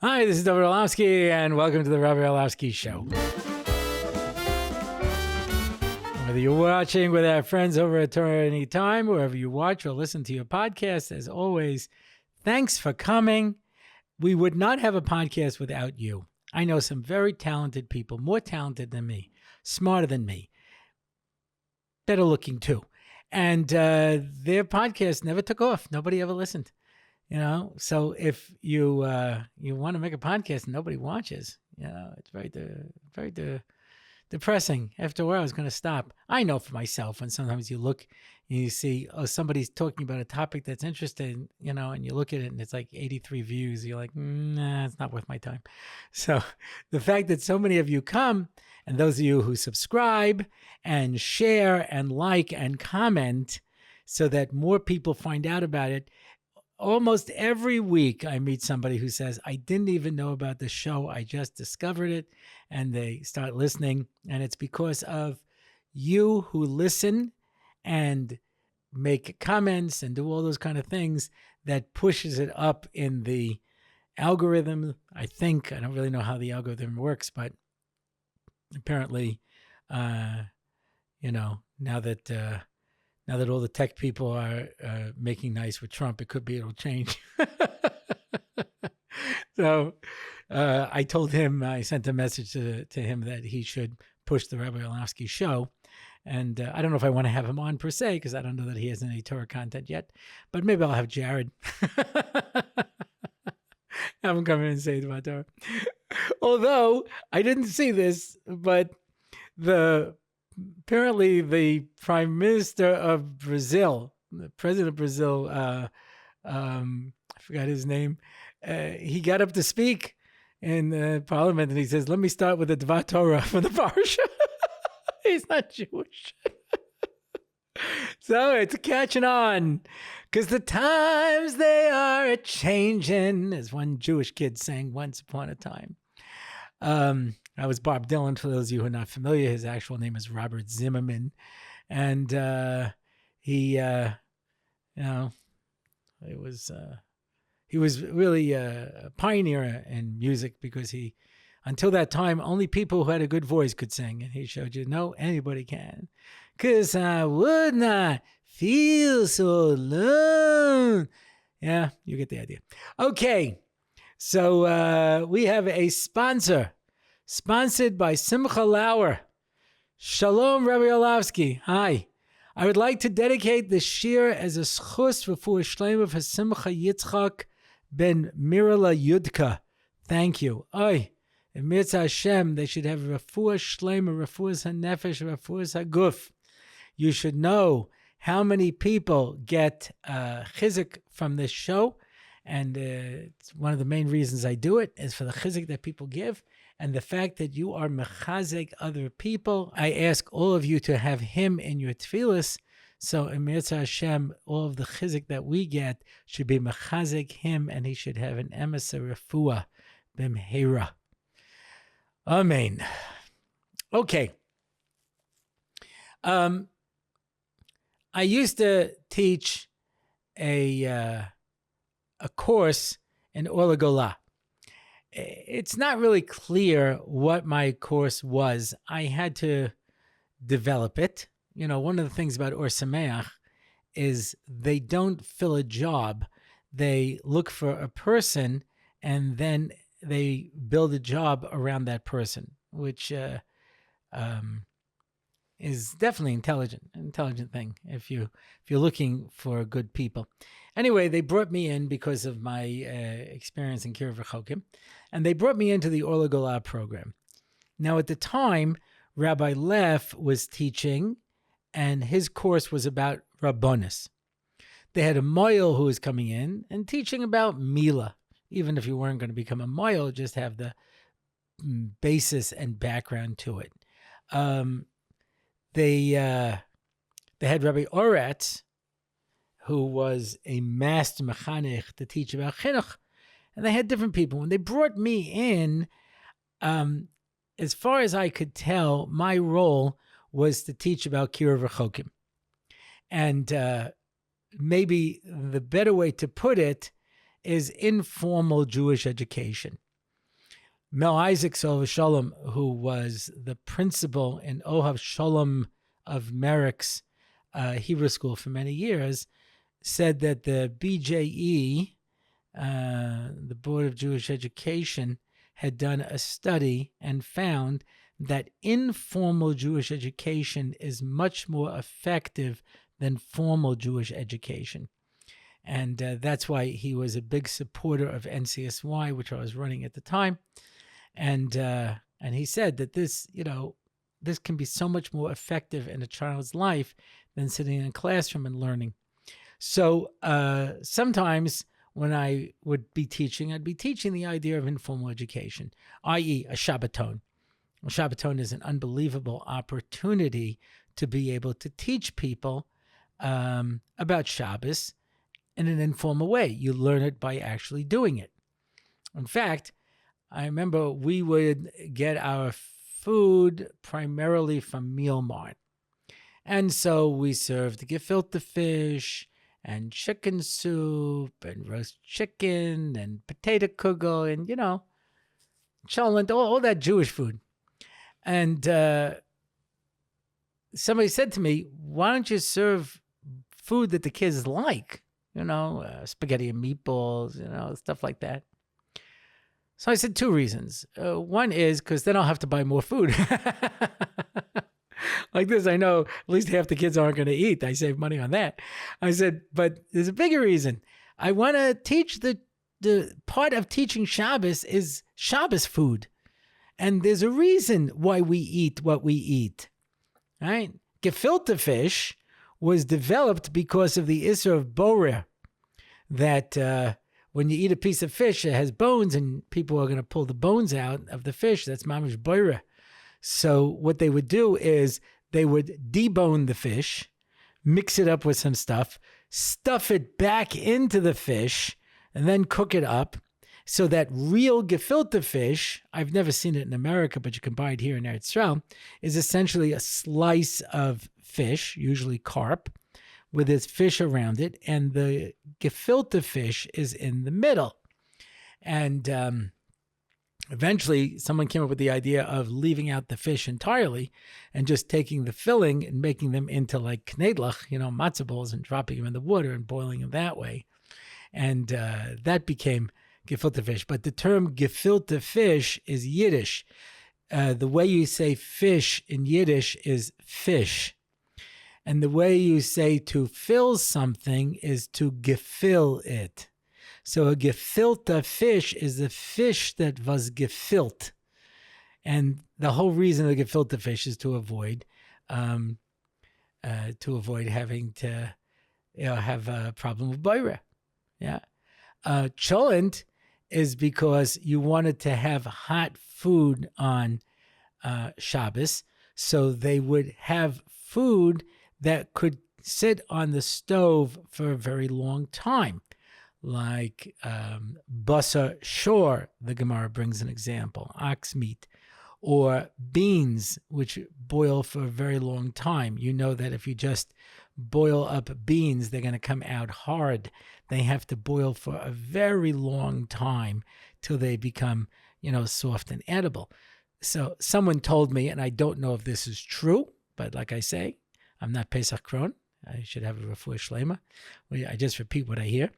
Hi, this is Rabbi Orlofsky, and welcome to the Rabbi Orlofsky Show. Whether you're watching with our friends over at Torah Anytime, wherever you watch or listen to your podcast, as always, thanks for coming. We would not have a podcast without you. I know some very talented people, more talented than me, smarter than me, better looking too. And their podcast never took off. Nobody ever listened. So if you want to make a podcast and nobody watches, it's very depressing. After a while, it's going to stop. I know for myself, when sometimes you look and you see, somebody's talking about a topic that's interesting, and you look at it and it's like 83 views. You're like, nah, it's not worth my time. So the fact that so many of you come, and those of you who subscribe and share and like and comment so that more people find out about it. Almost every week I meet somebody who says, I didn't even know about the show. I just discovered it, and they start listening. And it's because of you who listen and make comments and do all those kind of things that pushes it up in the algorithm. I think, I don't really know how the algorithm works, but apparently, now that all the tech people are making nice with Trump, it could be it'll change. So I told him, I sent a message to him that he should push the Rabbi Orlofsky show. And I don't know if I want to have him on per se, because I don't know that he has any Torah content yet. But maybe I'll have Jared. Have him come in and say about Torah. Although I didn't see this, but apparently the Prime Minister of Brazil, the President of Brazil, I forgot his name, he got up to speak in Parliament, and he says, let me start with the Dvar Torah for the Parsha. He's not Jewish. So it's catching on, because the times they are a-changing, as one Jewish kid sang once upon a time. I was Bob Dylan, for those of you who are not familiar. His actual name is Robert Zimmerman. And he was really a pioneer in music, because until that time, only people who had a good voice could sing. And he showed you, no, anybody can. 'Cause I would not feel so alone. Yeah, you get the idea. Okay, so we have a sponsor. Sponsored by Simcha Lauer. Shalom, Rabbi Orlofsky. Hi. I would like to dedicate this shir as a Zechus Refuah Shleima for Simcha Yitzchak ben Mirila Yudka. Thank you. Oy, in Mirza Hashem, they should have Refuah Shleima, Refuah HaNefesh, Refuah HaGuf. You should know how many people get chizuk from this show. And it's one of the main reasons I do it is for the chizuk that people give. And the fact that you are mechazek other people. I ask all of you to have him in your tefillas. So in Mirza Hashem, all of the chizuk that we get should be mechazek him, and he should have an emissary refuah b'mheira. Amen. Okay. I used to teach a course in Olagola. It's not really clear what my course was. I had to develop it. One of the things about Or Sameach is they don't fill a job. They look for a person, and then they build a job around that person, which is definitely an intelligent thing if you're looking for good people. Anyway, they brought me in because of my experience in Kiruv Rechokim, and they brought me into the Or Gola program. Now, at the time, Rabbi Leff was teaching, and his course was about Rabbonis. They had a moil who was coming in and teaching about Mila. Even if you weren't going to become a moil, just have the basis and background to it. They had Rabbi Oretz, who was a master mechanech to teach about chinuch, and they had different people. When they brought me in, as far as I could tell, my role was to teach about Kiruv Rechokim. And maybe the better way to put it is informal Jewish education. Mel Isaac Sover Shalom, who was the principal in Ohav Shalom of Merrick's Hebrew school for many years, said that the BJE, the Board of Jewish Education, had done a study and found that informal Jewish education is much more effective than formal Jewish education. And that's why he was a big supporter of NCSY, which I was running at the time. And he said that this can be so much more effective in a child's life than sitting in a classroom and learning. So sometimes when I would be teaching, I'd be teaching the idea of informal education, i.e. a Shabbaton. A Shabbaton is an unbelievable opportunity to be able to teach people about Shabbos in an informal way. You learn it by actually doing it. In fact, I remember we would get our food primarily from Meal Mart. And so we served gefilte fish and chicken soup and roast chicken and potato kugel and, cholent, all that Jewish food. And somebody said to me, why don't you serve food that the kids like? Spaghetti and meatballs, stuff like that. So I said 2 reasons. One is because then I'll have to buy more food. Like this, I know at least half the kids aren't going to eat. I save money on that. I said, but there's a bigger reason. I want to teach the part of teaching Shabbos is Shabbos food. And there's a reason why we eat what we eat. Right? Gefilte fish was developed because of the Isser of Borei, that when you eat a piece of fish, it has bones, and people are going to pull the bones out of the fish. That's mamish Borei. So what they would do is they would debone the fish, mix it up with some stuff, stuff it back into the fish, and then cook it up. So that real gefilte fish, I've never seen it in America, but you can buy it here in Eretz Yisrael, is essentially a slice of fish, usually carp, with its fish around it, and the gefilte fish is in the middle. And eventually, someone came up with the idea of leaving out the fish entirely and just taking the filling and making them into like knedlach, matzah balls, and dropping them in the water and boiling them that way. And that became gefilte fish. But the term gefilte fish is Yiddish. The way you say fish in Yiddish is fish. And the way you say to fill something is to gefill it. So a gefilte fish is a fish that was gefilt. And the whole reason of gefilte fish is to avoid having to have a problem with Borei. Yeah. Cholent is because you wanted to have hot food on Shabbos. So they would have food that could sit on the stove for a very long time. Like basar shor, the Gemara brings an example, ox meat, or beans, which boil for a very long time. You know that if you just boil up beans, they're going to come out hard. They have to boil for a very long time till they become, soft and edible. So someone told me, and I don't know if this is true, but like I say, I'm not Pesach Kron. I should have a Refuah Shleima. I just repeat what I hear.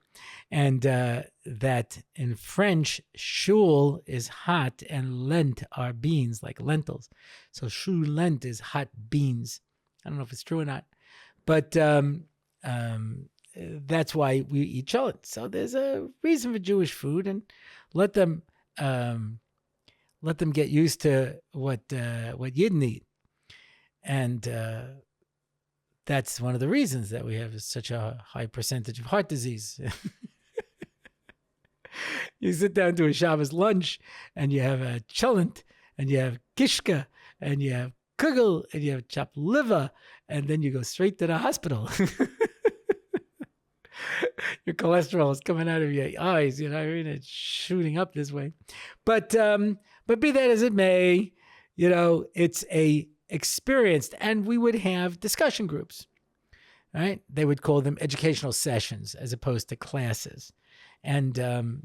And that in French, shul is hot and lent are beans, like lentils. So shul lent is hot beans. I don't know if it's true or not. But that's why we eat cholent. So there's a reason for Jewish food, and let them get used to what Yidden eat. And that's one of the reasons that we have such a high percentage of heart disease. You sit down to a Shabbos lunch, and you have a cholent, and you have kishka, and you have kugel, and you have chopped liver, and then you go straight to the hospital. Your cholesterol is coming out of your eyes, it's shooting up this way. But be that as it may, it's a experienced, and we would have discussion groups, right? They would call them educational sessions as opposed to classes. And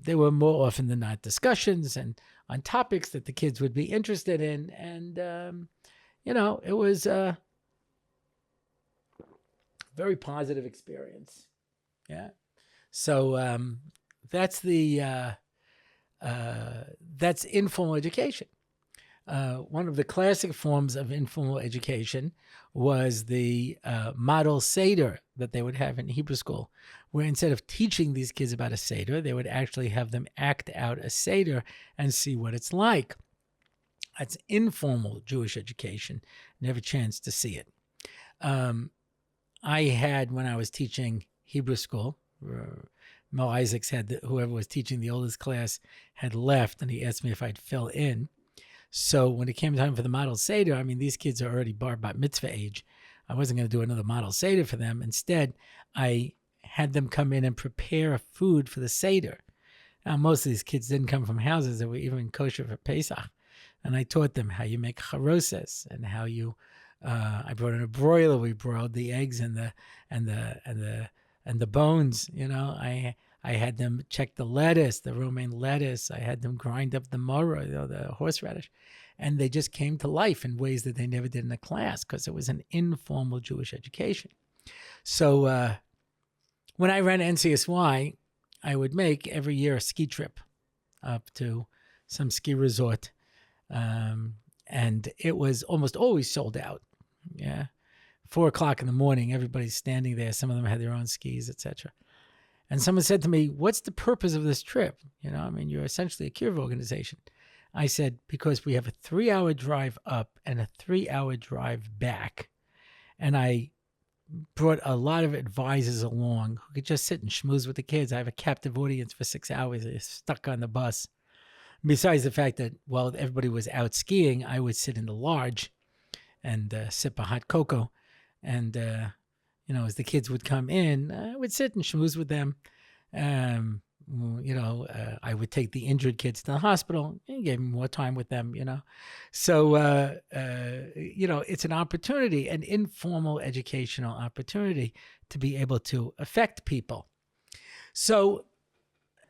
they were more often than not discussions and on topics that the kids would be interested in. And, it was a very positive experience. Yeah. So that's that's informal education. One of the classic forms of informal education was the model Seder that they would have in Hebrew school, where instead of teaching these kids about a Seder, they would actually have them act out a Seder and see what it's like. That's informal Jewish education. Never chance to see it. I had, when I was teaching Hebrew school, Mel Isaacs had, whoever was teaching the oldest class had left, and he asked me if I'd fill in. So when it came time for the model Seder, I mean, these kids are already bar mitzvah age. I wasn't going to do another model Seder for them. Instead, I had them come in and prepare food for the Seder. Now, most of these kids didn't come from houses that were even kosher for Pesach. And I taught them how you make charoses and how you, I brought in a broiler. We broiled the eggs and the bones. I had them check the lettuce, the romaine lettuce. I had them grind up the morah, the horseradish. And they just came to life in ways that they never did in a class because it was an informal Jewish education. So when I ran NCSY, I would make every year a ski trip up to some ski resort. And it was almost always sold out. Yeah. 4:00 in the morning, everybody's standing there. Some of them had their own skis, etc. And someone said to me, what's the purpose of this trip? You're essentially a kiruv organization. I said, because we have a 3-hour drive up and a 3-hour drive back. And I brought a lot of advisors along who could just sit and schmooze with the kids. I have a captive audience for 6 hours. They're stuck on the bus. Besides the fact that while everybody was out skiing, I would sit in the lodge and sip a hot cocoa. And, as the kids would come in, I would sit and schmooze with them. I would take the injured kids to the hospital and give them more time with them, So, it's an opportunity, an informal educational opportunity to be able to affect people. So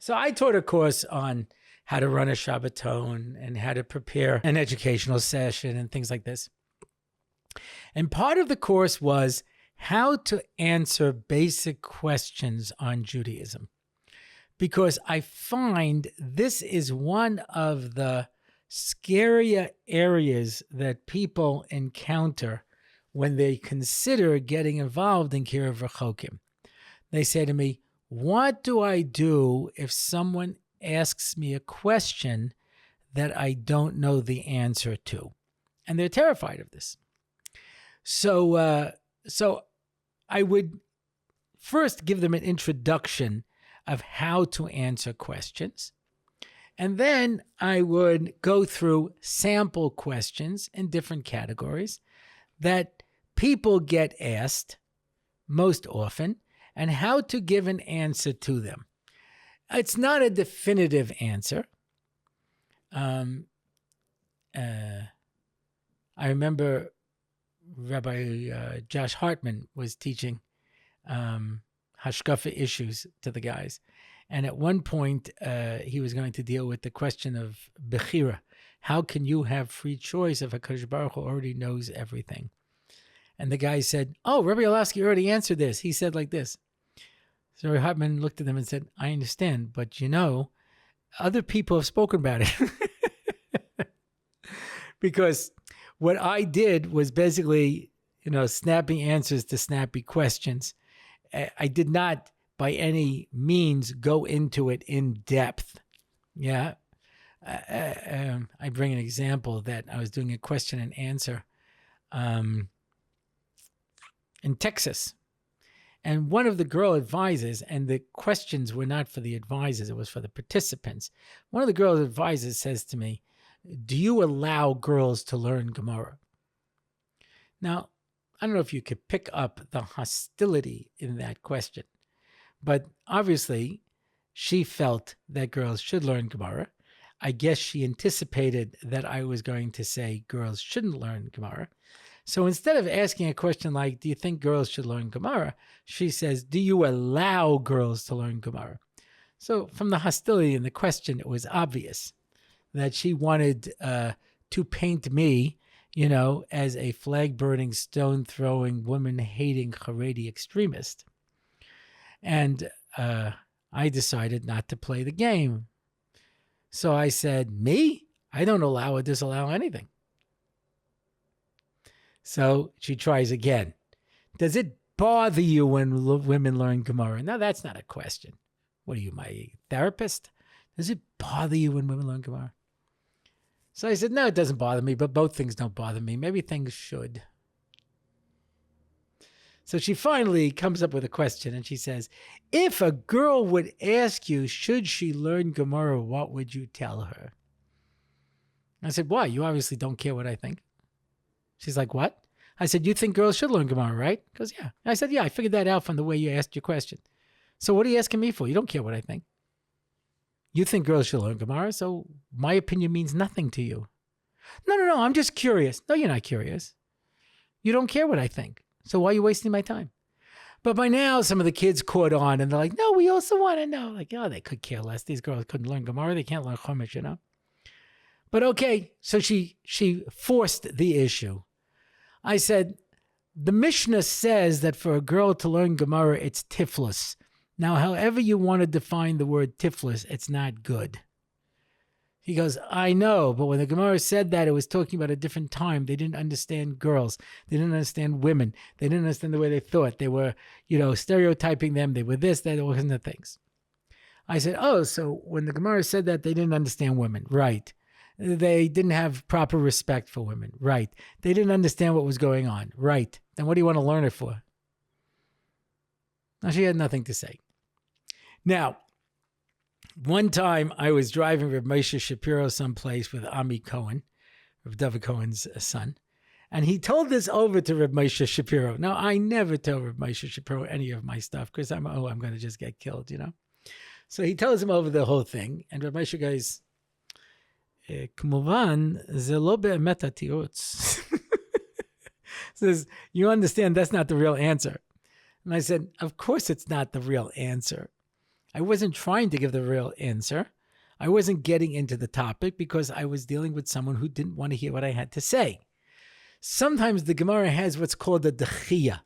I taught a course on how to run a Shabbaton and how to prepare an educational session and things like this. And part of the course was how to answer basic questions on Judaism. Because I find this is one of the scarier areas that people encounter when they consider getting involved in kiruv rechokim. They say to me, what do I do if someone asks me a question that I don't know the answer to? And they're terrified of this. So I would first give them an introduction of how to answer questions. And then I would go through sample questions in different categories that people get asked most often and how to give an answer to them. It's not a definitive answer. I remember Rabbi Josh Hartman was teaching hashkafa issues to the guys. And at one point, he was going to deal with the question of bechira. How can you have free choice if HaKadosh Baruch Hu already knows everything? And the guy said, oh, Rabbi Orlofsky already answered this. He said like this. So Rabbi Hartman looked at them and said, I understand, but other people have spoken about it. Because what I did was basically, snappy answers to snappy questions. I did not by any means go into it in depth. Yeah. I bring an example that I was doing a question and answer in Texas. And one of the girl advisors, and the questions were not for the advisors, it was for the participants. One of the girl advisors says to me, do you allow girls to learn Gemara? Now, I don't know if you could pick up the hostility in that question, but obviously she felt that girls should learn Gemara. I guess she anticipated that I was going to say girls shouldn't learn Gemara. So instead of asking a question like, do you think girls should learn Gemara? She says, do you allow girls to learn Gemara? So from the hostility in the question, it was obvious that she wanted to paint me, as a flag-burning, stone-throwing, woman-hating Haredi extremist. And I decided not to play the game. So I said, me? I don't allow or disallow anything. So she tries again. Does it bother you when women learn Gemara? Now, that's not a question. What are you, my therapist? Does it bother you when women learn Gemara? So I said, no, it doesn't bother me, but both things don't bother me. Maybe things should. So she finally comes up with a question, and she says, if a girl would ask you, should she learn Gemara, what would you tell her? I said, why? You obviously don't care what I think. She's like, what? I said, you think girls should learn Gemara, right? She goes, yeah. I said, yeah, I figured that out from the way you asked your question. So what are you asking me for? You don't care what I think. You think girls should learn Gemara, so my opinion means nothing to you. No, I'm just curious. No, you're not curious. You don't care what I think. So why are you wasting my time? But by now, some of the kids caught on, and they're like, no, we also want to know. Like, oh, they could care less. These girls couldn't learn Gemara. They can't learn Chumash, But okay, so she forced the issue. I said, the Mishnah says that for a girl to learn Gemara, it's tiflis. Now, however you want to define the word tiflis, it's not good. He goes, I know, but when the Gemara said that, it was talking about a different time. They didn't understand girls. They didn't understand women. They didn't understand the way they thought. They were, stereotyping them. They were this, that, all kinds of things. I said, oh, so when the Gemara said that, they didn't understand women. Right. They didn't have proper respect for women. Right. They didn't understand what was going on. Right. Then what do you want to learn it for? Now, she had nothing to say. Now, one time I was driving Reb Moshe Shapiro someplace with Ami Cohen, Reb Dovid Cohen's son, and he told this over to Reb Moshe Shapiro. Now, I never tell Reb Moshe Shapiro any of my stuff because I'm going to just get killed, So he tells him over the whole thing, and Reb Moshe goes, כמובן, זה לא באמת התירוץ. Says, you understand that's not the real answer. And I said, of course it's not the real answer. I wasn't trying to give the real answer. I wasn't getting into the topic because I was dealing with someone who didn't want to hear what I had to say. Sometimes the Gemara has what's called a dechiyah.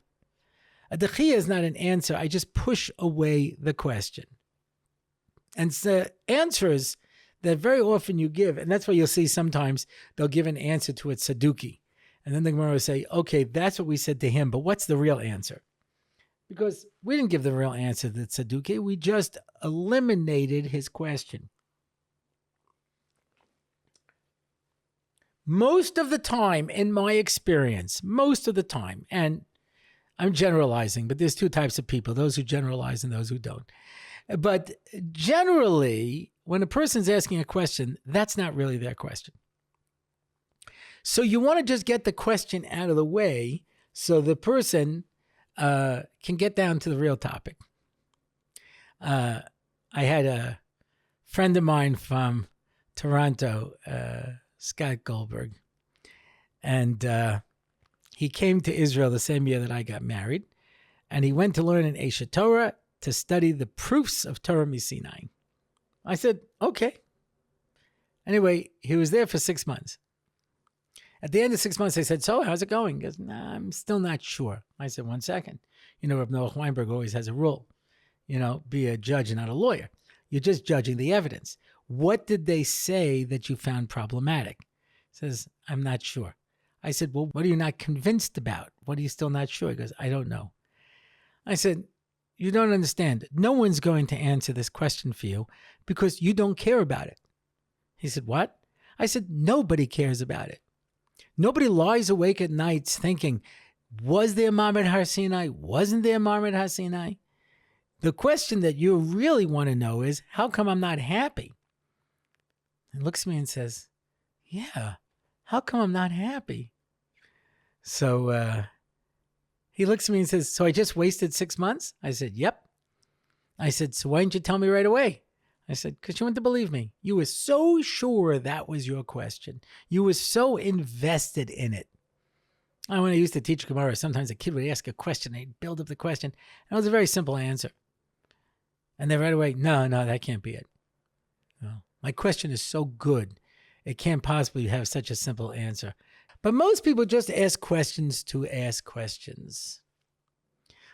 A dechiyah is not an answer. I just push away the question. And the answers that very often you give, and that's why you'll see sometimes they'll give an answer to a tzaduki. And then the Gemara will say, okay, that's what we said to him, but what's the real answer? Because we didn't give the real answer to the tzaduki. We just eliminated his question. Most of the time, in my experience, and I'm generalizing, but there's two types of people, those who generalize and those who don't. But generally, when a person's asking a question, that's not really their question. So you want to just get the question out of the way so the person can get down to the real topic. I had a friend of mine from Toronto, Scott Goldberg, and he came to Israel the same year that I got married, and he went to learn in Eshet Torah to study the proofs of Torah Misinai. I said, okay. Anyway, he was there for 6 months. At the end of 6 months, I said, so how's it going? He goes, nah, I'm still not sure. I said, 1 second. Reb Noach Weinberg always has a rule. Be a judge and not a lawyer. You're just judging the evidence. What did they say that you found problematic? He says, I'm not sure. I said, well, what are you not convinced about? What are you still not sure? He goes, I don't know. I said, you don't understand. No one's going to answer this question for you because you don't care about it. He said, what? I said, nobody cares about it. Nobody lies awake at nights thinking, was there Marmot Har Sinai? Wasn't there Marmot Har Sinai? The question that you really want to know is, how come I'm not happy? He looks at me and says, yeah, how come I'm not happy? So he looks at me and says, so I just wasted 6 months? I said, yep. I said, so why didn't you tell me right away? I said, because you wouldn't believe me. You were so sure that was your question. You were so invested in it. When I used to teach Gemara, sometimes a kid would ask a question, they'd build up the question, and it was a very simple answer. And they right away, no, that can't be it. No. My question is so good, it can't possibly have such a simple answer. But most people just ask questions to ask questions.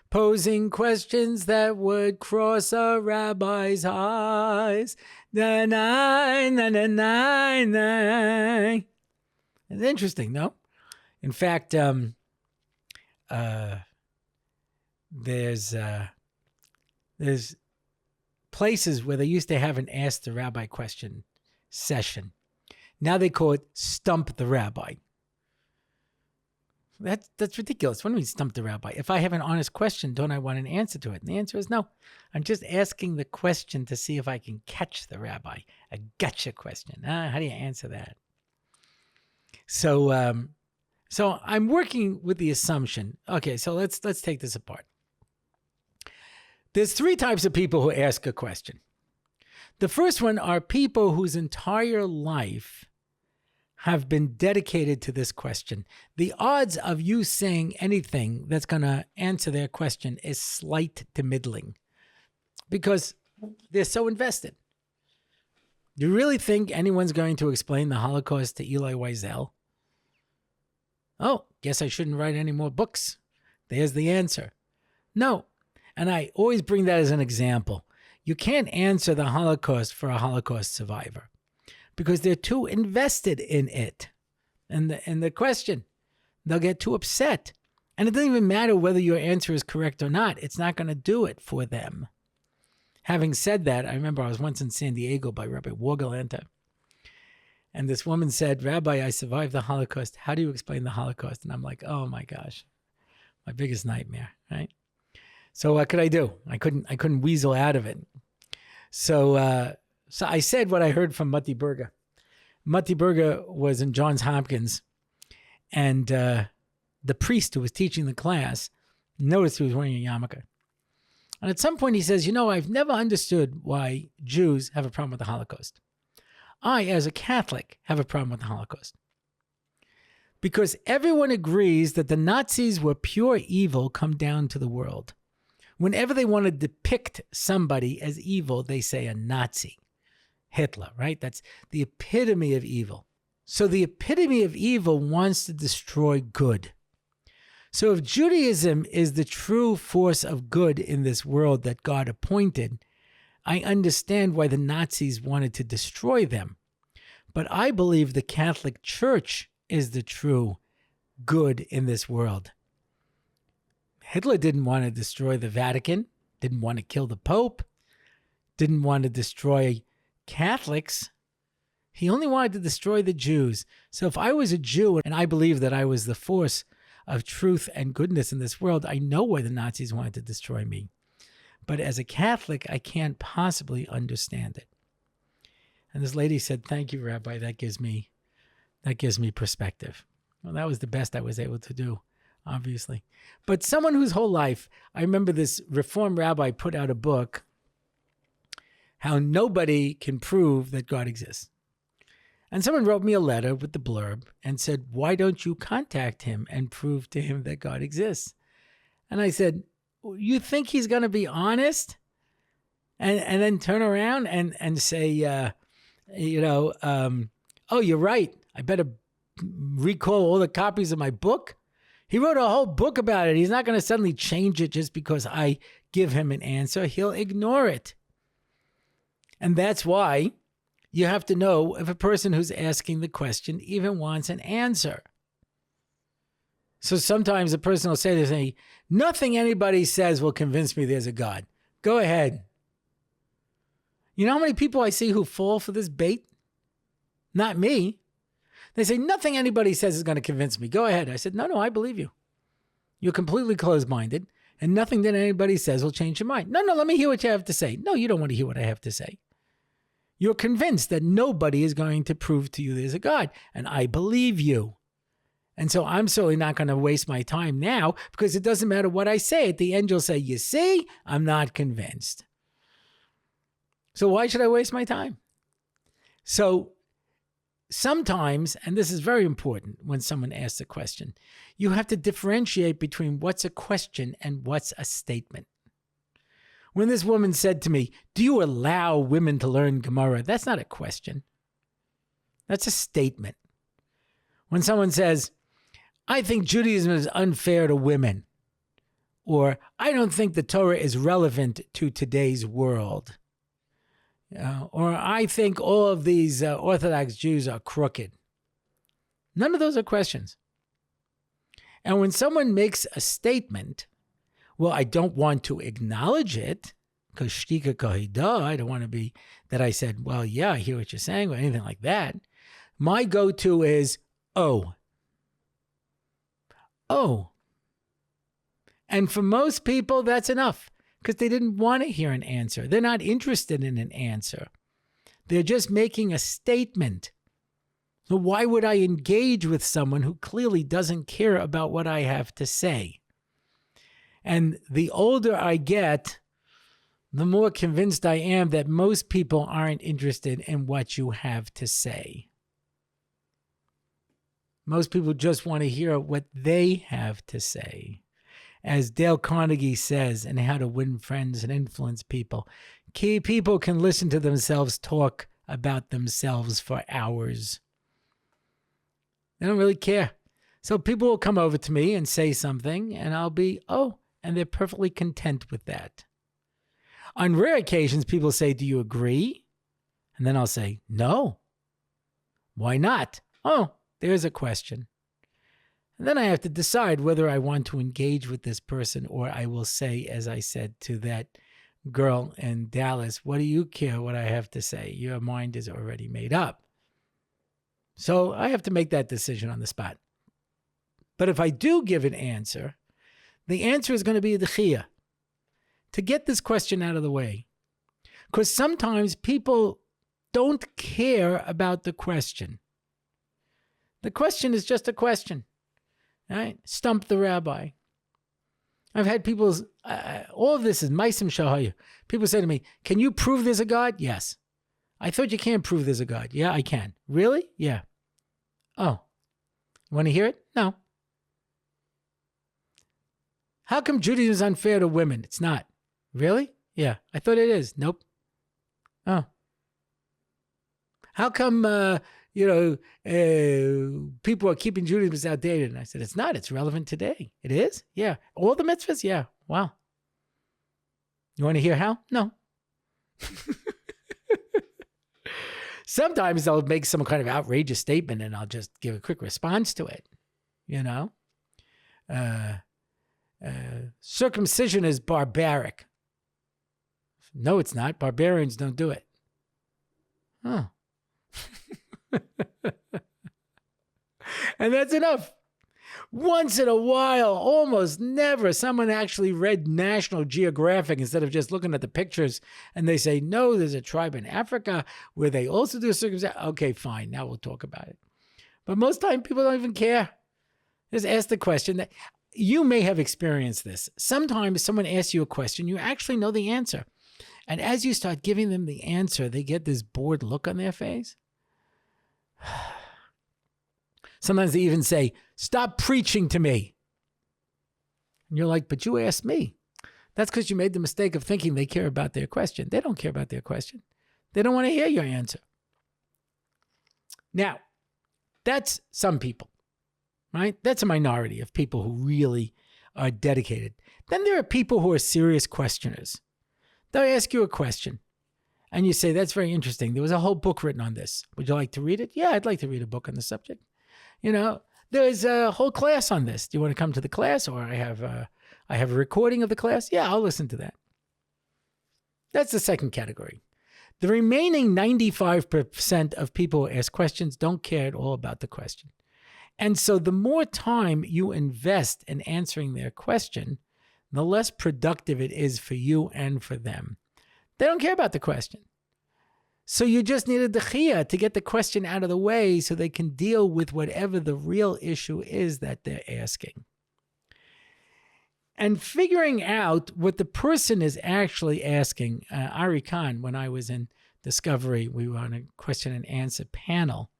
Posing questions that would cross a rabbi's eyes. Na-na-na-na-na-na. It's interesting, no? In fact, there's places where they used to have an Ask the Rabbi question session. Now they call it Stump the Rabbi. That's ridiculous. What do you mean stump the rabbi? If I have an honest question, don't I want an answer to it? And the answer is no. I'm just asking the question to see if I can catch the rabbi. A gotcha question. How do you answer that? So I'm working with the assumption. Okay, so let's take this apart. There's 3 types of people who ask a question. The first one are people whose entire life have been dedicated to this question. The odds of you saying anything that's going to answer their question is slight to middling because they're so invested. Do you really think anyone's going to explain the Holocaust to Eli Wiesel? Oh, guess I shouldn't write any more books. There's the answer. No. And I always bring that as an example. You can't answer the Holocaust for a Holocaust survivor, because they're too invested in it and the question. They'll get too upset. And it doesn't even matter whether your answer is correct or not. It's not going to do it for them. Having said that, I remember I was once in San Diego by Rabbi Orlofsky. And this woman said, Rabbi, I survived the Holocaust. How do you explain the Holocaust? And I'm like, oh my gosh, my biggest nightmare, right? So what could I do? I couldn't weasel out of it. So I said what I heard from Matti Berger. Matti Berger was in Johns Hopkins, and the priest who was teaching the class noticed he was wearing a yarmulke. And at some point he says, I've never understood why Jews have a problem with the Holocaust. I, as a Catholic, have a problem with the Holocaust. Because everyone agrees that the Nazis were pure evil come down to the world. Whenever they want to depict somebody as evil, they say a Nazi. Hitler, right? That's the epitome of evil. So the epitome of evil wants to destroy good. So if Judaism is the true force of good in this world that God appointed, I understand why the Nazis wanted to destroy them. But I believe the Catholic Church is the true good in this world. Hitler didn't want to destroy the Vatican, didn't want to kill the Pope, didn't want to destroy Catholics. He only wanted to destroy the Jews. So if I was a Jew and I believe that I was the force of truth and goodness in this world, I know why the Nazis wanted to destroy me. But as a Catholic, I can't possibly understand it. And this lady said, thank you, Rabbi. That gives me perspective. Well, that was the best I was able to do, obviously. But someone whose whole life, I remember this Reform rabbi put out a book, How Nobody Can Prove That God Exists. And someone wrote me a letter with the blurb and said, why don't you contact him and prove to him that God exists? And I said, you think he's going to be honest? And then turn around and say, oh, you're right. I better recall all the copies of my book. He wrote a whole book about it. He's not going to suddenly change it just because I give him an answer. He'll ignore it. And that's why you have to know if a person who's asking the question even wants an answer. So sometimes a person will say to me, nothing anybody says will convince me there's a God. Go ahead. You know how many people I see who fall for this bait? Not me. They say, nothing anybody says is going to convince me. Go ahead. I said, no, I believe you. You're completely closed-minded, and nothing that anybody says will change your mind. No, let me hear what you have to say. No, you don't want to hear what I have to say. You're convinced that nobody is going to prove to you there's a God, and I believe you. And so I'm certainly not going to waste my time now, because it doesn't matter what I say. At the end, you'll say, you see, I'm not convinced. So why should I waste my time? So sometimes, and this is very important when someone asks a question, you have to differentiate between what's a question and what's a statement. When this woman said to me, do you allow women to learn Gemara? That's not a question. That's a statement. When someone says, I think Judaism is unfair to women, or I don't think the Torah is relevant to today's world, or I think all of these Orthodox Jews are crooked. None of those are questions. And when someone makes a statement, well, I don't want to acknowledge it, because shtika kahida, I don't want to be that I said, well, yeah, I hear what you're saying, or anything like that. My go-to is, oh. And for most people, that's enough, because they didn't want to hear an answer. They're not interested in an answer. They're just making a statement. So why would I engage with someone who clearly doesn't care about what I have to say? And the older I get, the more convinced I am that most people aren't interested in what you have to say. Most people just want to hear what they have to say. As Dale Carnegie says in How to Win Friends and Influence People, key people can listen to themselves talk about themselves for hours. They don't really care. So people will come over to me and say something, and I'll be, and they're perfectly content with that. On rare occasions, people say, do you agree? And then I'll say, no. Why not? Oh, there's a question. And then I have to decide whether I want to engage with this person, or I will say, as I said to that girl in Dallas, what do you care what I have to say? Your mind is already made up. So I have to make that decision on the spot. But if I do give an answer, the answer is going to be the chiyah, to get this question out of the way. Because sometimes people don't care about the question. The question is just a question. Right? Stump the rabbi. I've had people, all of this is maisim shahayu. People say to me, can you prove there's a God? Yes. I thought you can't prove there's a God. Yeah, I can. Really? Yeah. Oh. You want to hear it? No. How come Judaism is unfair to women? It's not. Really? Yeah. I thought it is. Nope. Oh. How come, people are keeping Judaism outdated? And I said, it's not. It's relevant today. It is? Yeah. All the mitzvahs? Yeah. Wow. You want to hear how? No. Sometimes they'll make some kind of outrageous statement and I'll just give a quick response to it. Circumcision is barbaric. No, it's not. Barbarians don't do it. Oh. And that's enough. Once in a while, almost never, someone actually read National Geographic instead of just looking at the pictures, and they say, no, there's a tribe in Africa where they also do circumcision. Okay, fine. Now we'll talk about it. But most time, people don't even care. Just ask the question. That you may have experienced this. Sometimes someone asks you a question, you actually know the answer. And as you start giving them the answer, they get this bored look on their face. Sometimes they even say, stop preaching to me. And you're like, but you asked me. That's because you made the mistake of thinking they care about their question. They don't care about their question. They don't want to hear your answer. Now, that's some people, right? That's a minority of people who really are dedicated. Then there are people who are serious questioners. They'll ask you a question, and you say, that's very interesting. There was a whole book written on this. Would you like to read it? Yeah, I'd like to read a book on the subject. There's a whole class on this. Do you want to come to the class? Or I have a recording of the class. Yeah, I'll listen to that. That's the second category. The remaining 95% of people who ask questions don't care at all about the question. And so the more time you invest in answering their question, the less productive it is for you and for them. They don't care about the question. So you just need a dechiyah to get the question out of the way so they can deal with whatever the real issue is that they're asking. And figuring out what the person is actually asking. Ari Khan, when I was in Discovery, we were on a question and answer panel,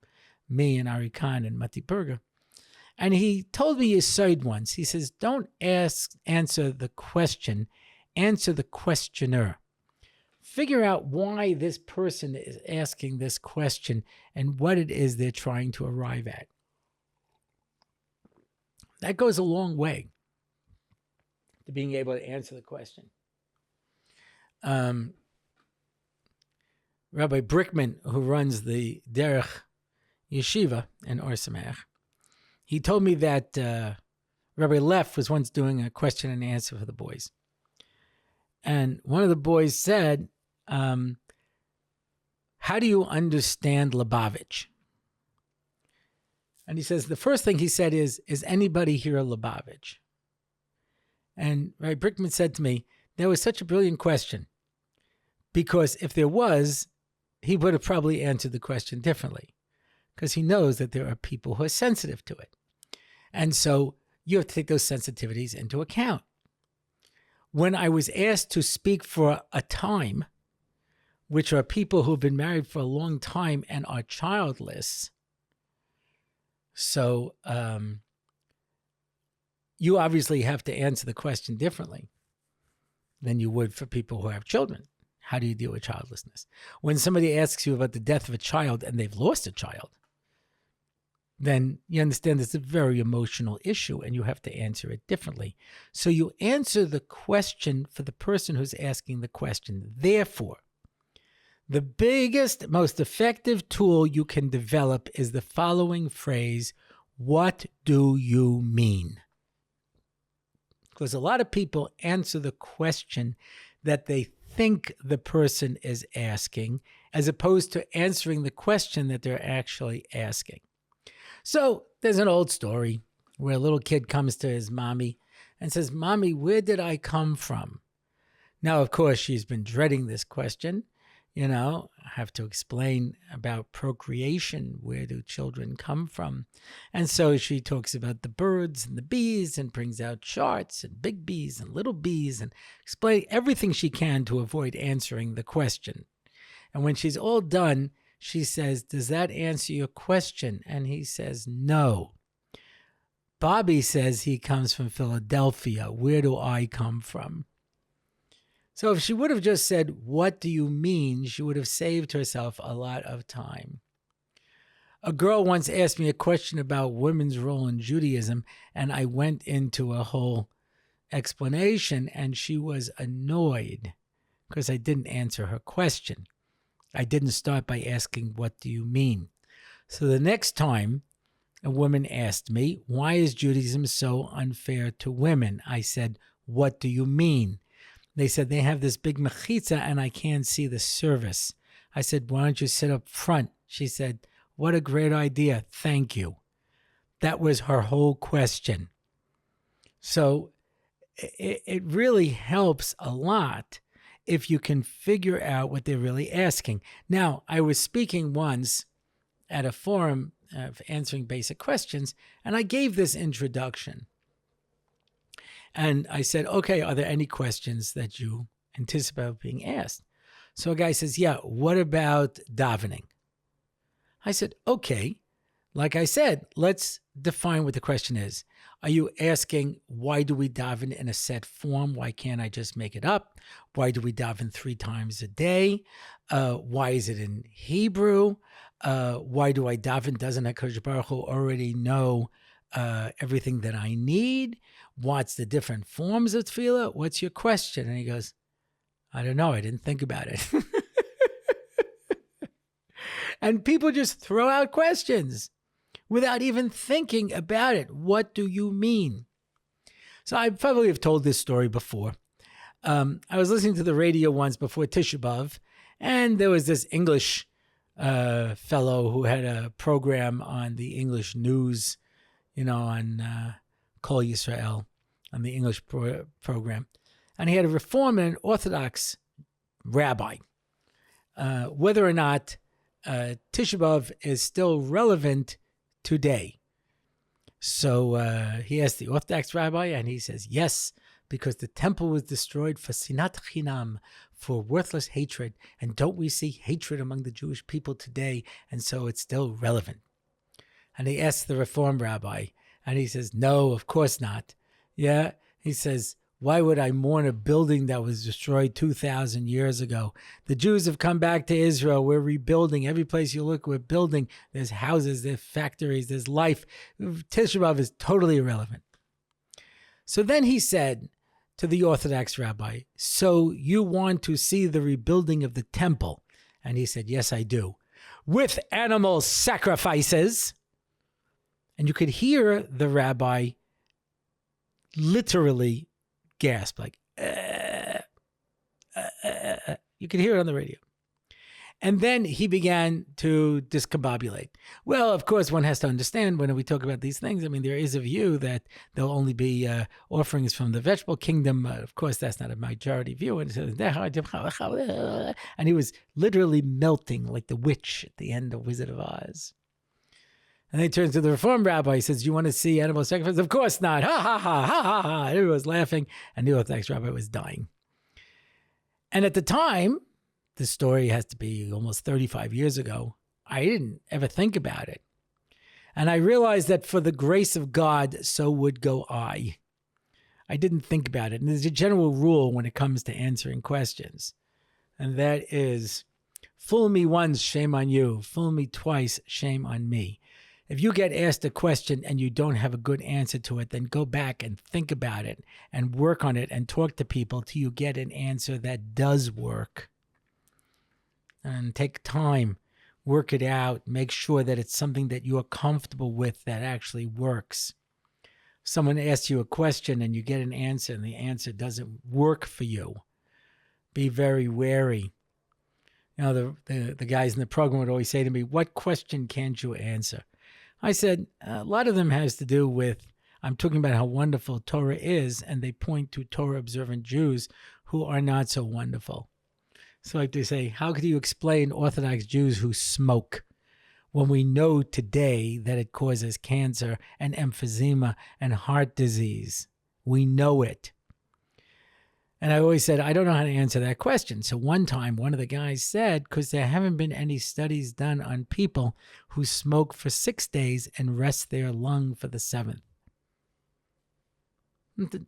me and Ari Khan and Mati Berger. And he told me a side once. He says, don't answer the question, answer the questioner. Figure out why this person is asking this question and what it is they're trying to arrive at. That goes a long way to being able to answer the question. Rabbi Brickman, who runs the Derech Yeshiva in Or Sameach, he told me that Rabbi Leff was once doing a question and answer for the boys. And one of the boys said, how do you understand Lubavitch? And he says, the first thing he said is anybody here a Lubavitch? And Rabbi Brickman said to me, that was such a brilliant question, because if there was, he would have probably answered the question differently, because he knows that there are people who are sensitive to it. And so you have to take those sensitivities into account. When I was asked to speak for a time, which are people who've been married for a long time and are childless, so you obviously have to answer the question differently than you would for people who have children. How do you deal with childlessness? When somebody asks you about the death of a child and they've lost a child, then you understand it's a very emotional issue and you have to answer it differently. So you answer the question for the person who's asking the question. Therefore, the biggest, most effective tool you can develop is the following phrase: what do you mean? Because a lot of people answer the question that they think the person is asking, as opposed to answering the question that they're actually asking. So there's an old story where a little kid comes to his mommy and says, "Mommy, where did I come from?" Now, of course, she's been dreading this question. You know, I have to explain about procreation. Where do children come from? And so she talks about the birds and the bees and brings out charts and big bees and little bees and explain everything she can to avoid answering the question. And when she's all done, she says, "Does that answer your question?" And he says, "No." Bobby says he comes from Philadelphia. Where do I come from? So if she would have just said, "What do you mean?" she would have saved herself a lot of time. A girl once asked me a question about women's role in Judaism, and I went into a whole explanation, and she was annoyed because I didn't answer her question. I didn't start by asking, "What do you mean?" So the next time a woman asked me, "Why is Judaism so unfair to women?" I said, "What do you mean?" They said, "They have this big mechitza and I can't see the service." I said, "Why don't you sit up front?" She said, "What a great idea. Thank you." That was her whole question. So it really helps a lot if you can figure out what they're really asking. Now, I was speaking once at a forum of answering basic questions, and I gave this introduction. And I said, "Okay, are there any questions that you anticipate being asked?" So a guy says, "Yeah, what about davening?" I said, "Okay, like I said, let's define what the question is. Are you asking, why do we daven in a set form? Why can't I just make it up? Why do we daven 3 times a day? Why is it in Hebrew? Why do I daven? Doesn't HaKadosh Baruch Hu already know everything that I need? What's the different forms of tefillah? What's your question?" And he goes, "I don't know. I didn't think about it." And people just throw out questions without even thinking about it. What do you mean? So I probably have told this story before. I was listening to the radio once before Tisha B'Av, and there was this English fellow who had a program on the English news, on Kol Yisrael, on the English program. And he had a Reform and an Orthodox rabbi. Whether or not Tisha B'Av is still relevant today. So he asked the Orthodox rabbi, and he says, yes, because the temple was destroyed for sinat chinam, for worthless hatred. And don't we see hatred among the Jewish people today? And so it's still relevant. And he asked the Reform rabbi, and he says, no, of course not. Yeah, he says, Why would I mourn a building that was destroyed 2,000 years ago? The Jews have come back to Israel. We're rebuilding. Every place you look, we're building. There's houses, there's factories, there's life. Tisha B'Av is totally irrelevant. So then he said to the Orthodox rabbi, so you want to see the rebuilding of the temple? And he said, yes, I do. With animal sacrifices. And you could hear the rabbi literally gasp, like, you could hear it on the radio. And then he began to discombobulate. Well, of course, one has to understand when we talk about these things. I mean, there is a view that there'll only be offerings from the vegetable kingdom. Of course, that's not a majority view. And he was literally melting like the witch at the end of Wizard of Oz. And then he turns to the Reform rabbi. He says, you want to see animal sacrifice? Of course not. Ha, ha, ha, ha, ha, ha. Everyone was laughing. And the Orthodox rabbi was dying. And at the time, this story has to be almost 35 years ago, I didn't ever think about it. And I realized that for the grace of God, so would go I. I didn't think about it. And there's a general rule when it comes to answering questions. And that is, fool me once, shame on you. Fool me twice, shame on me. If you get asked a question and you don't have a good answer to it, then go back and think about it and work on it and talk to people till you get an answer that does work. And take time, work it out, make sure that it's something that you are comfortable with that actually works. If someone asks you a question and you get an answer and the answer doesn't work for you, be very wary. You know, the guys in the program would always say to me, what question can't you answer? I said, a lot of them has to do with, I'm talking about how wonderful Torah is, and they point to Torah-observant Jews who are not so wonderful. So like they say, how could you explain Orthodox Jews who smoke when we know today that it causes cancer and emphysema and heart disease? We know it. And I always said, I don't know how to answer that question. So one time, one of the guys said, because there haven't been any studies done on people who smoke for 6 days and rest their lung for the 7th.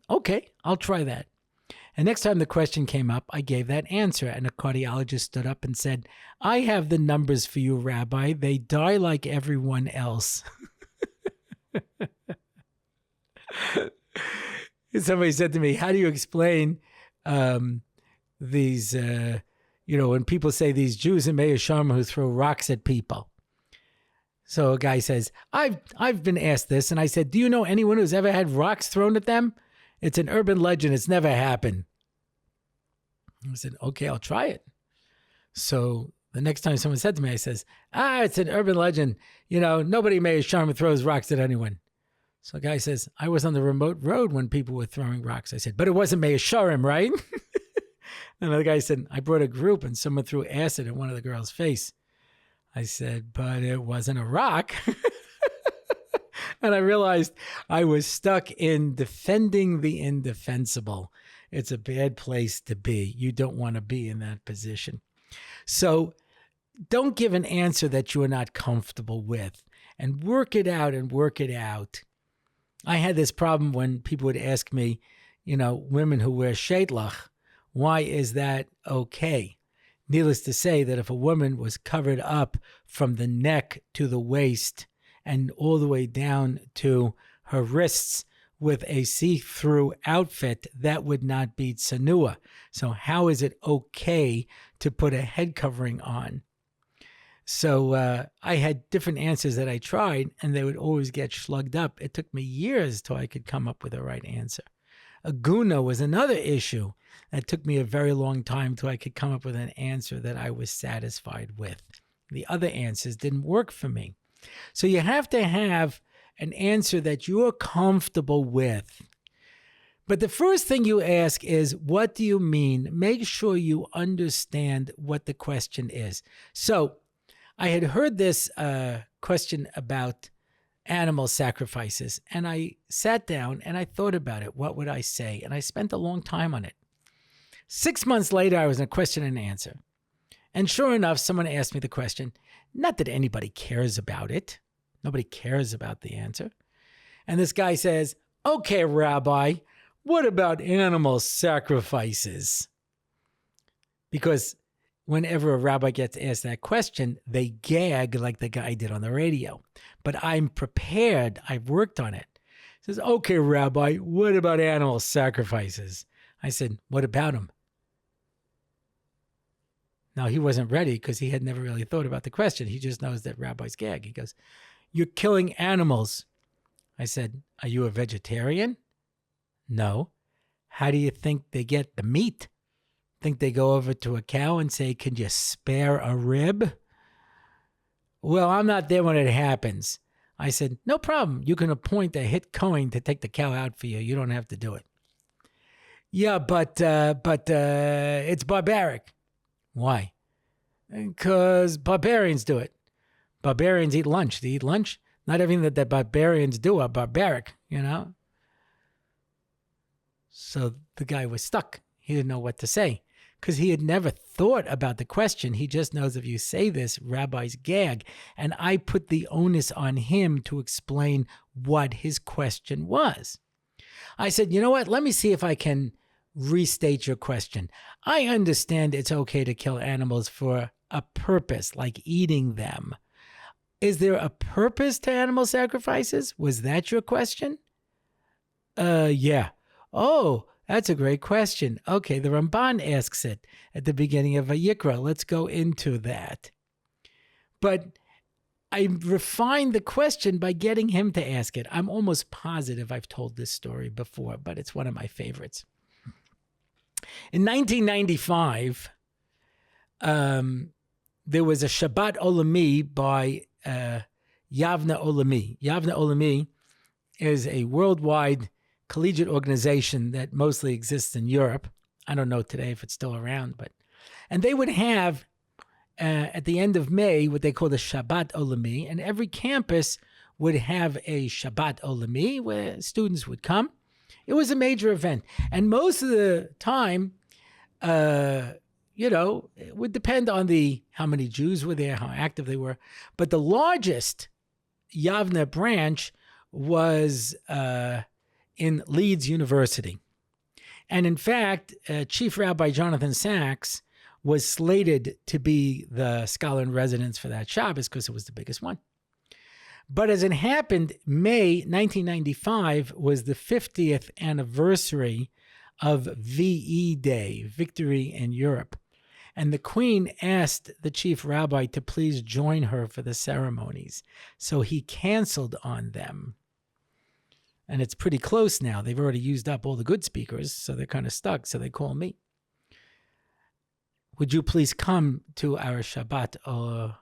Okay, I'll try that. And next time the question came up, I gave that answer, and a cardiologist stood up and said, I have the numbers for you, Rabbi. They die like everyone else. Somebody said to me, how do you explain these, when people say these Jews in Meir Sharma who throw rocks at people? So a guy says, I've been asked this, and I said, do you know anyone who's ever had rocks thrown at them? It's an urban legend. It's never happened. I said, okay, I'll try it. So the next time someone said to me, I says, it's an urban legend. You know, nobody Meir Sharma throws rocks at anyone. So the guy says, I was on the remote road when people were throwing rocks. I said, but it wasn't Meir Sharma, right? And the guy said, I brought a group and someone threw acid in one of the girls' face. I said, but it wasn't a rock. And I realized I was stuck in defending the indefensible. It's a bad place to be. You don't want to be in that position. So don't give an answer that you are not comfortable with, and work it out and work it out. I had this problem when people would ask me, women who wear sheitlach, why is that okay? Needless to say that if a woman was covered up from the neck to the waist and all the way down to her wrists with a see-through outfit, that would not be tsanua. So how is it okay to put a head covering on? So I had different answers that I tried, and they would always get slugged up. It took me years till I could come up with the right answer. Aguna was another issue that took me a very long time till I could come up with an answer that I was satisfied with. The other answers didn't work for me. So you have to have an answer that you're comfortable with. But the first thing you ask is, what do you mean? Make sure you understand what the question is. So I had heard this question about animal sacrifices, and I sat down and I thought about it. What would I say? And I spent a long time on it. 6 months later, I was in a question and answer. And sure enough, someone asked me the question. Not that anybody cares about it. Nobody cares about the answer. And this guy says, okay, Rabbi, what about animal sacrifices? Because whenever a rabbi gets asked that question, they gag like the guy did on the radio. But I'm prepared. I've worked on it. He says, okay, Rabbi, what about animal sacrifices? I said, what about them? Now, he wasn't ready because he had never really thought about the question. He just knows that rabbis gag. He goes, you're killing animals. I said, are you a vegetarian? No. How do you think they get the meat? Think they go over to a cow and say, can you spare a rib? Well, I'm not there when it happens. I said, no problem. You can appoint a hit Cohen to take the cow out for you. You don't have to do it. Yeah, but it's barbaric. Why? Because barbarians do it. Barbarians eat lunch. They eat lunch. Not everything that the barbarians do are barbaric, you know? So the guy was stuck. He didn't know what to say because he had never thought about the question. He just knows if you say this, rabbis gag. And I put the onus on him to explain what his question was. I said, you know what? Let me see if I can restate your question. I understand it's okay to kill animals for a purpose, like eating them. Is there a purpose to animal sacrifices? Was that your question? Yeah. Oh, that's a great question. Okay, the Ramban asks it at the beginning of Vayikra. Let's go into that. But I refined the question by getting him to ask it. I'm almost positive I've told this story before, but it's one of my favorites. In 1995, there was a Shabbat Olami by Yavne Olami. Yavne Olami is a worldwide collegiate organization that mostly exists in Europe. I don't know today if it's still around, and they would have at the end of May what they call the Shabbat Olami, and every campus would have a Shabbat Olami where students would come. It was a major event, and most of the time, it would depend on how many Jews were there, how active they were. But the largest Yavne branch was in Leeds University. And in fact, Chief Rabbi Jonathan Sachs was slated to be the scholar in residence for that Shabbos because it was the biggest one. But as it happened, May 1995 was the 50th anniversary of VE Day, Victory in Europe. And the Queen asked the chief rabbi to please join her for the ceremonies. So he canceled on them. And it's pretty close now. They've already used up all the good speakers, so they're kind of stuck. So they call me. Would you please come to our Shabbat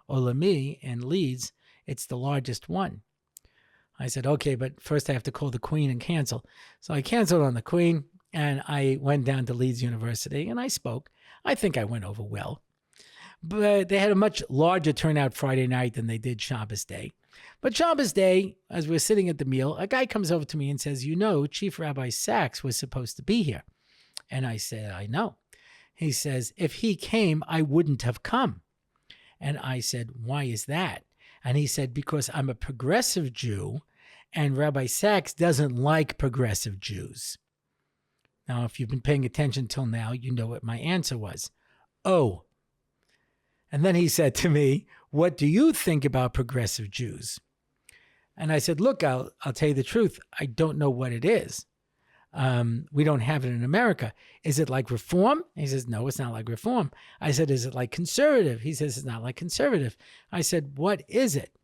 Olami in Leeds? It's the largest one. I said, okay, but first I have to call the Queen and cancel. So I canceled on the Queen, and I went down to Leeds University, and I spoke. I think I went over well. But they had a much larger turnout Friday night than they did Shabbos Day. But Shabbos Day, as we're sitting at the meal, a guy comes over to me and says, Chief Rabbi Sachs was supposed to be here. And I said, I know. He says, if he came, I wouldn't have come. And I said, why is that? And he said, because I'm a progressive Jew, and Rabbi Sachs doesn't like progressive Jews. Now, if you've been paying attention till now, you know what my answer was. Oh. And then he said to me, what do you think about progressive Jews? And I said, look, I'll tell you the truth. I don't know what it is. We don't have it in America. Is it like Reform? He says, no, it's not like Reform. I said, is it like conservative? He says, it's not like conservative. I said, what is it?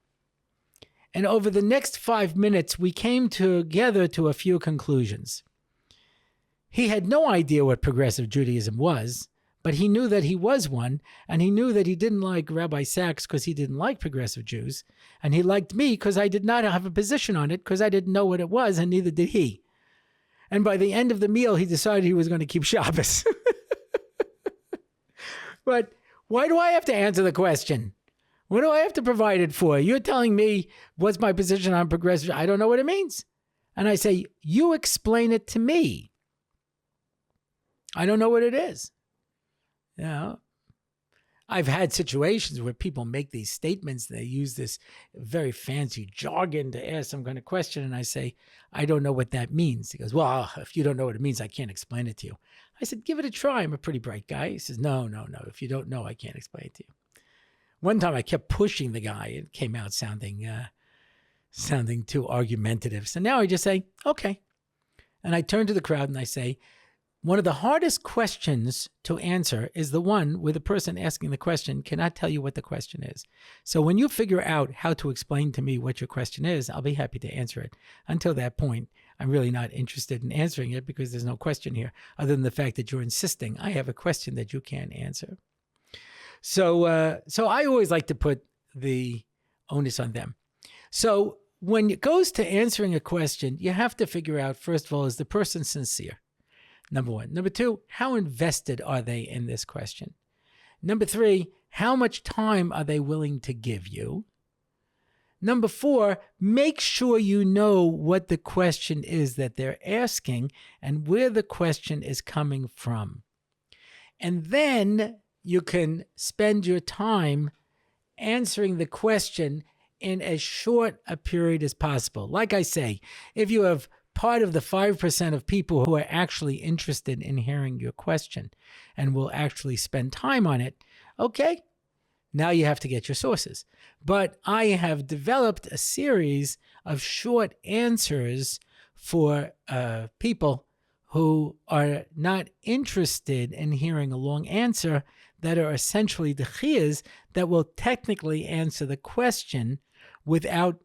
And over the next 5 minutes, we came together to a few conclusions. He had no idea what progressive Judaism was, but he knew that he was one, and he knew that he didn't like Rabbi Sachs because he didn't like progressive Jews, and he liked me because I did not have a position on it because I didn't know what it was, and neither did he. And by the end of the meal, he decided he was going to keep Shabbos. But why do I have to answer the question? What do I have to provide it for? You're telling me what's my position on progressive. I don't know what it means. And I say, you explain it to me. I don't know what it is. I've had situations where people make these statements. They use this very fancy jargon to ask some kind of question. And I say, I don't know what that means. He goes, well, if you don't know what it means, I can't explain it to you. I said, give it a try. I'm a pretty bright guy. He says, no. If you don't know, I can't explain it to you. One time I kept pushing the guy. It came out sounding too argumentative. So now I just say, okay. And I turn to the crowd and I say, one of the hardest questions to answer is the one where the person asking the question cannot tell you what the question is. So when you figure out how to explain to me what your question is, I'll be happy to answer it. Until that point, I'm really not interested in answering it because there's no question here other than the fact that you're insisting I have a question that you can't answer. So I always like to put the onus on them. So when it goes to answering a question, you have to figure out, first of all, is the person sincere? Number one. Number two, how invested are they in this question? Number three, how much time are they willing to give you? Number four, make sure you know what the question is that they're asking and where the question is coming from. And then you can spend your time answering the question in as short a period as possible. Like I say, if you have part of the 5% of people who are actually interested in hearing your question and will actually spend time on it, okay, now you have to get your sources. But I have developed a series of short answers for people who are not interested in hearing a long answer that are essentially dechiyas that will technically answer the question without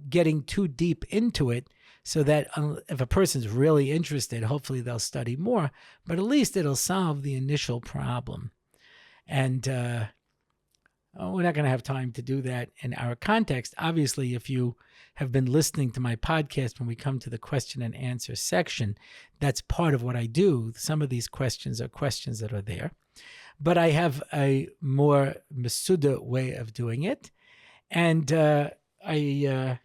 getting too deep into it, so that if a person's really interested, hopefully they'll study more, but at least it'll solve the initial problem. And we're not going to have time to do that in our context. Obviously, if you have been listening to my podcast when we come to the question and answer section, that's part of what I do. Some of these questions are questions that are there. But I have a more Masuda way of doing it. And I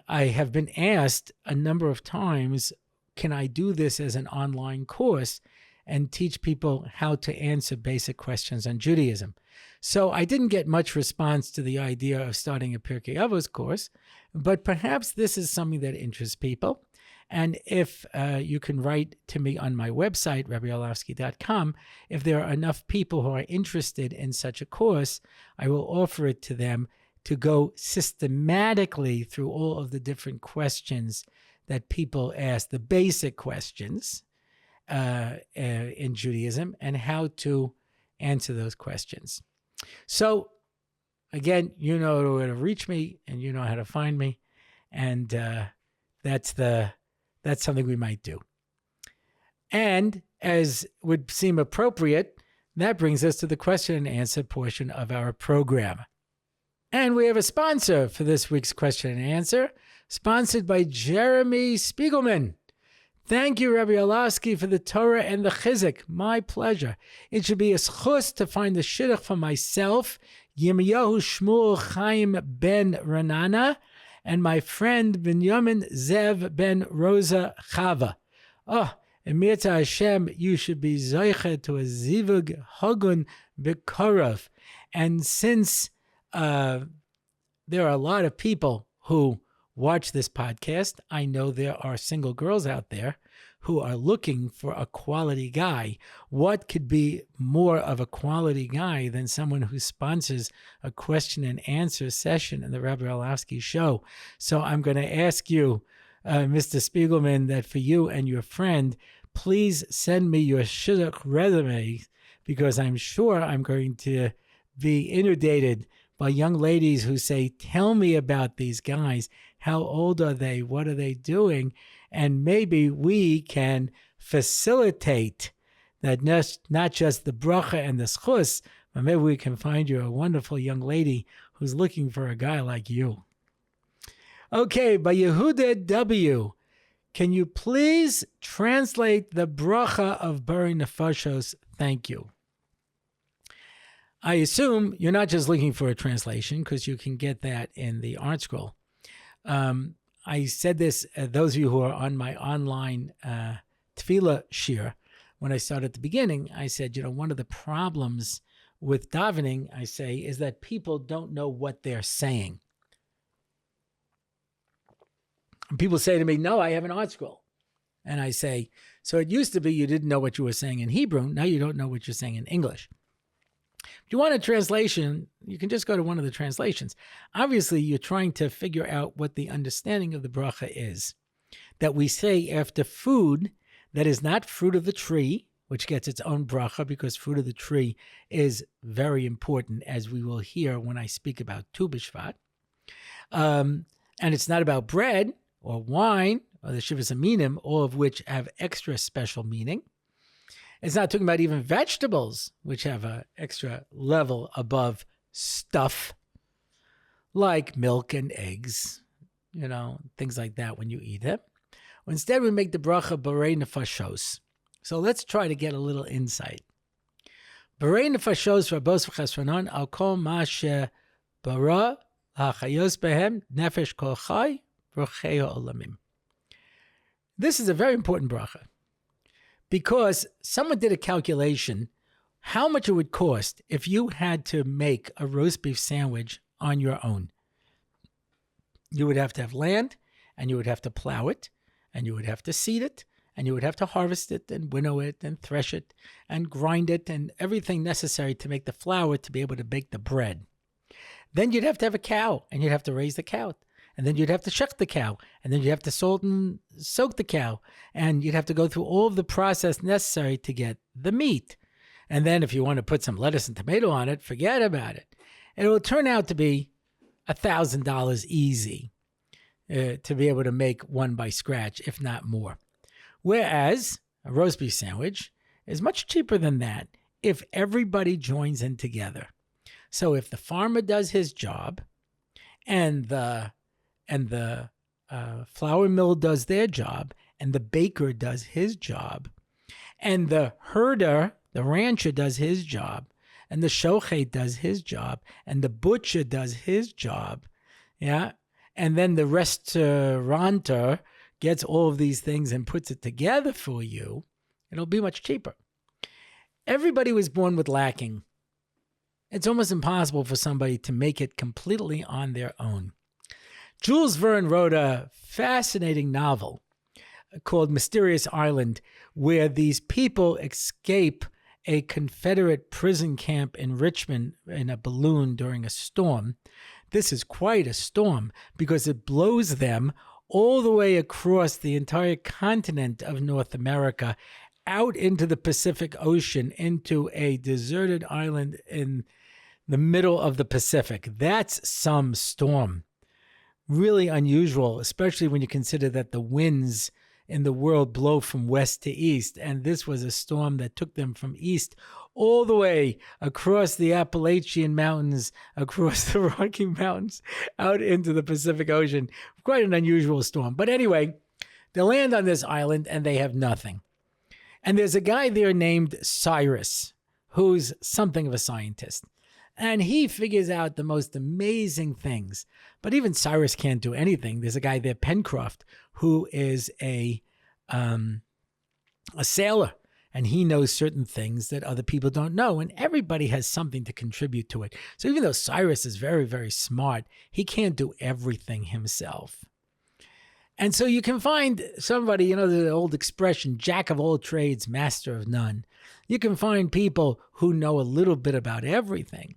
have been asked a number of times, can I do this as an online course and teach people how to answer basic questions on Judaism? So I didn't get much response to the idea of starting a Pirkei Avos course, but perhaps this is something that interests people. And if you can write to me on my website, RabbiOrlofsky.com, if there are enough people who are interested in such a course, I will offer it to them to go systematically through all of the different questions that people ask, the basic questions in Judaism, and how to answer those questions. So, again, you know where to reach me, and you know how to find me, and that's something we might do. And as would seem appropriate, that brings us to the question and answer portion of our program. And we have a sponsor for this week's question and answer, sponsored by Jeremy Spiegelman. Thank you, Rabbi Orlofsky, for the Torah and the Chizuk. My pleasure. It should be a Zechus to find the shidduch for myself, Yirmiyahu Shmuel Chaim ben Ranana, and my friend Binyamin Zev ben Rosa Chava. Oh, Emirta Hashem, you should be zoiche to a zivug hagun bekorov. And since there are a lot of people who watch this podcast, I know there are single girls out there who are looking for a quality guy. What could be more of a quality guy than someone who sponsors a question and answer session in the Rabbi Orlofsky show? So I'm going to ask you, Mr. Spiegelman, that for you and your friend, please send me your shidduch resume, because I'm sure I'm going to be inundated by young ladies who say, tell me about these guys. How old are they? What are they doing? And maybe we can facilitate that, not just the Brachah and the Zechus, but maybe we can find you a wonderful young lady who's looking for a guy like you. Okay, by Yehuda W., can you please translate the Brachah of Borei Nefashos? Thank you. I assume you're not just looking for a translation, because you can get that in the Art Scroll. I said this, those of you who are on my online Tefillah shir when I started at the beginning, I said, one of the problems with davening, I say, is that people don't know what they're saying. And people say to me, no, I have an art scroll. And I say, so it used to be you didn't know what you were saying in Hebrew. Now you don't know what you're saying in English. If you want a translation, you can just go to one of the translations. Obviously, you're trying to figure out what the understanding of the bracha is. That we say after food that is not fruit of the tree, which gets its own bracha because fruit of the tree is very important, as we will hear when I speak about Tu B'Shvat. And it's not about bread or wine or the Shivas Aminim, all of which have extra special meaning. It's not talking about even vegetables, which have an extra level above stuff, like milk and eggs, things like that when you eat it. Instead, we make the bracha Borei Nefashos. So let's try to get a little insight. Borei Nefashos Rabos v'chesronon al kol ma bara ha'chayos behem nefesh kol chai v'rochei ha'olamim. This is a very important bracha because someone did a calculation how much it would cost if you had to make a roast beef sandwich on your own. You would have to have land, and you would have to plow it, and you would have to seed it, and you would have to harvest it and winnow it and thresh it and grind it and everything necessary to make the flour to be able to bake the bread. Then you'd have to have a cow, and you'd have to raise the cow. And then you'd have to shuck the cow, and then you'd have to salt and soak the cow, and you'd have to go through all of the process necessary to get the meat. And then if you want to put some lettuce and tomato on it, forget about it. It will turn out to be $1,000 easy to be able to make one by scratch, if not more. Whereas a roast beef sandwich is much cheaper than that if everybody joins in together. So if the farmer does his job, and the flour mill does their job, and the baker does his job, and the herder, the rancher, does his job, and the shochet does his job, and the butcher does his job, and then the restaurateur gets all of these things and puts it together for you, it'll be much cheaper. Everybody was born with lacking. It's almost impossible for somebody to make it completely on their own. Jules Verne wrote a fascinating novel called Mysterious Island, where these people escape a Confederate prison camp in Richmond in a balloon during a storm. This is quite a storm because it blows them all the way across the entire continent of North America, out into the Pacific Ocean, into a deserted island in the middle of the Pacific. That's some storm. Really unusual, especially when you consider that the winds in the world blow from west to east. And this was a storm that took them from east all the way across the Appalachian Mountains, across the Rocky Mountains, out into the Pacific Ocean. Quite an unusual storm. But anyway, they land on this island and they have nothing. And there's a guy there named Cyrus, who's something of a scientist. And he figures out the most amazing things. But even Cyrus can't do anything. There's a guy there, Pencroft, who is a sailor. And he knows certain things that other people don't know. And everybody has something to contribute to it. So even though Cyrus is very, very smart, he can't do everything himself. And so you can find somebody, the old expression, jack of all trades, master of none. You can find people who know a little bit about everything.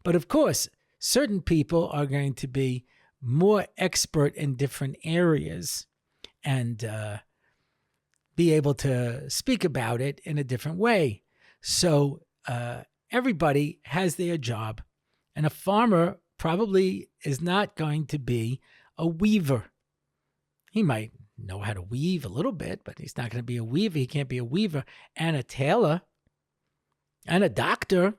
But of course, certain people are going to be more expert in different areas and be able to speak about it in a different way. So everybody has their job. And a farmer probably is not going to be a weaver. He might know how to weave a little bit, but he's not going to be a weaver. He can't be a weaver and a tailor and a doctor.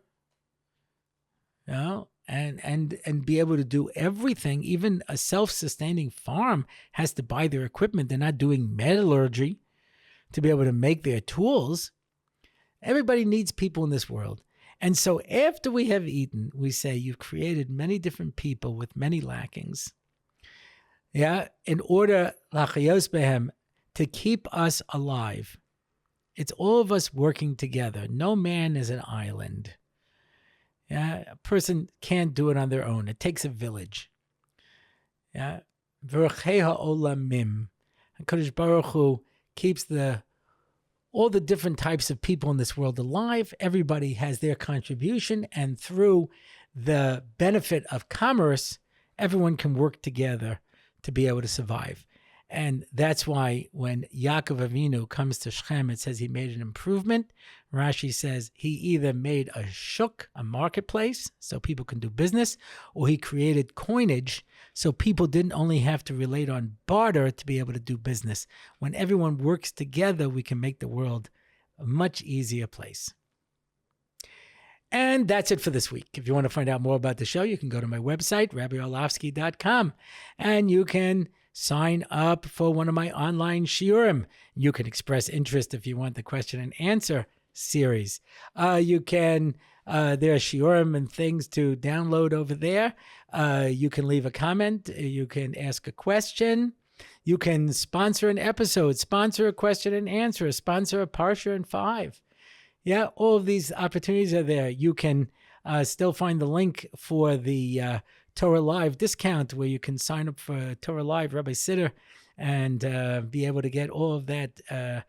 And be able to do everything. Even a self-sustaining farm has to buy their equipment. They're not doing metallurgy to be able to make their tools. Everybody needs people in this world. And so after we have eaten, we say, you've created many different people with many lackings. In order, lachayos behem, to keep us alive. It's all of us working together. No man is an island. Yeah, a person can't do it on their own. It takes a village. Yeah, V'rocheha olamim. HaKadosh Baruch Hu keeps all the different types of people in this world alive. Everybody has their contribution, and through the benefit of commerce, everyone can work together to be able to survive. And that's why when Yaakov Avinu comes to Shechem, it says he made an improvement. Rashi says he either made a shuk, a marketplace, so people can do business, or he created coinage, so people didn't only have to relate on barter to be able to do business. When everyone works together, we can make the world a much easier place. And that's it for this week. If you want to find out more about the show, you can go to my website, RabbiOrlofsky.com, and you can sign up for one of my online shiurim. You can express interest if you want the question and answer series. You can, there are shiurim and things to download over there. You can leave a comment. You can ask a question. You can sponsor an episode, sponsor a question and answer, sponsor a Parsha in 5. Yeah, all of these opportunities are there. You can still find the link for the Torah Live discount, where you can sign up for Torah Live, Rabbi Siddur, and be able to get all of that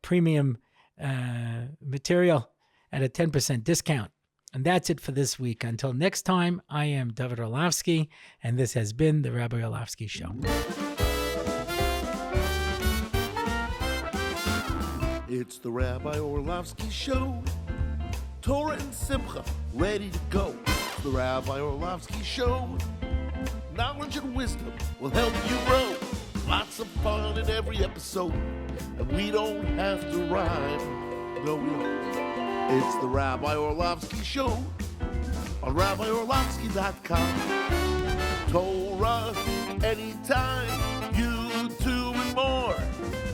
premium material at a 10% discount. And that's it for this week. Until next time, I am David Orlofsky, and this has been the Rabbi Orlofsky Show. It's the Rabbi Orlofsky Show. Torah and Simcha, ready to go. It's the Rabbi Orlofsky Show. Knowledge and wisdom will help you grow. Lots of fun in every episode, and we don't have to rhyme. No, we don't. It's the Rabbi Orlofsky Show on RabbiOrlofsky.com. Torah anytime, YouTube and more.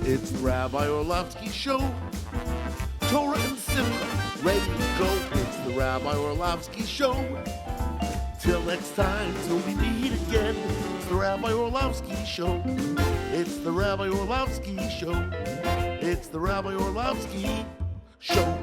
It's the Rabbi Orlofsky Show. Torah and Simcha, ready to go. It's the Rabbi Orlofsky Show. Till next time, till we meet again. It's the Rabbi Orlofsky Show. It's the Rabbi Orlofsky Show. It's the Rabbi Orlofsky Show.